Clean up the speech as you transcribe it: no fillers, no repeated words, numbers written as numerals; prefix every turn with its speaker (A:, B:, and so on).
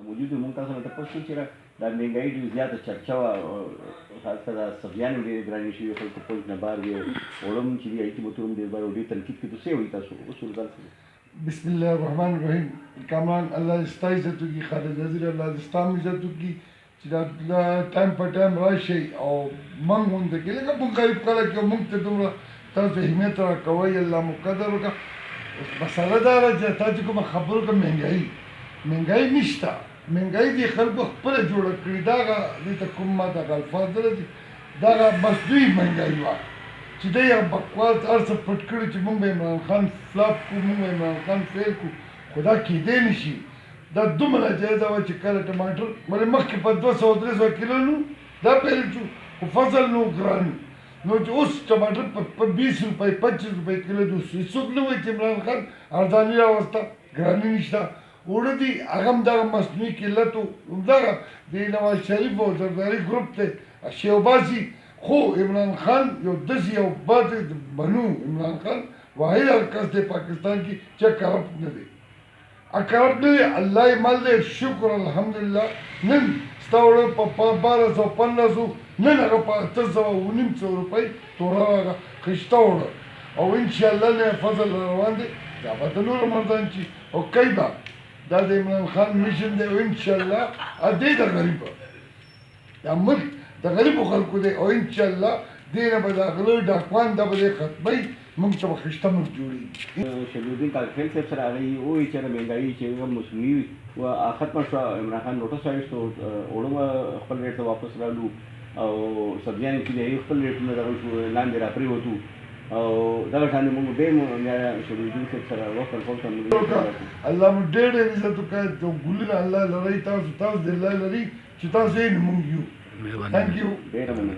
A: موجودو مونږ تاسو ته پوښتنه چې دا مهنګايي ډېره زیاته چرچه وه خاصه دا سبزیانې ډېرې ګرانې شوي خلکو پوځ نه بار وي اوړه هم چې دي هغې کې به تور هم ډېر بار او ډېر تنقید کوي څه وایي تاسو اصول ځان څه
B: بسم الله الرحمن الرحیم کامران الله دې ستا عزت وکړي خالد وزیر الله دې ستا هم عزت وکړي چې دا ټایم په ټایم راشئ او موږ غونډه کې لکه موږ غریب خلک یو موږ ته دومره تاسو اهمیت راکوئ الله مو قدر وکړه مسله دا ده چې تا چې کومه خبره وکړه مهنګايي نشته مهنګايي دې خلکو خپله جوړه کړې دا هغه دې ته کوم ما دغه الفاظ دغه دغه مصنوعي مهنګايي وه چې دی هغه بکواس هر څه پټ کړي چې موږ به عمران خان فلاپ کړو موږ به عمران خان فیل کړو خو دا کېدی نه شي دا دومره جایزه وه چې کله ټماټر ولې مخکې په 200-300 کیلو نو دا پیل شو خو فصل نو ګران نو چې اوس ټماټر په 20 روپۍ 25 روپۍ کیلو دي هېڅوک نه وایي چې عمران خان ارزاني راوسته ګراني نشته اوړه دي هغه هم دغه مصنوعي قلت و همدغه د نواز شریف او زرداري ګروپ دی شیوباسي خو عمران خان یو داسې یو بد بنو عمران خان واحد هغه کس دی پاکستان کې چې کرپټ نه دی کرپټ نه دی الله یې مال دی شکر الحمدلله نن ستا اوړه په 1200-1500 نن هغه په 800-900 روپۍ توره هغه ښایسته اوړه او انشاءالله نه فضل روان دی دا به د نور مردان چې او کوي به دا د عمران خان میشن دی او انشاءالله دی د غریبه دا ملک د غریبو خلکو دی او انشاءالله دې نه به دا غلو ډاکوان دا به دې ختموي موږ ته به ښایسته ملک جوړېږي
A: شهیدالدین کاکړ صاحب سره هغوی ووایي چې د مهنګايي چې هغه مصنوعي وه ختمه شوه عمران خان نوټس وایستو اوړه به خپل ریټ ته واپس رالو او سبزیانې چې دي هغې خپل ریټونه دغه شو لاندې را پرېوتو او دغه شانې موږ بیا هم شهیدالدین صاحب سره وکړ
B: الله مو ډېر ډېر عزت وکړی ګلونه الله لرئ تاسو دې الله لري چې تاسو یې نه موږ یو تھینک یو
A: ډېره مننه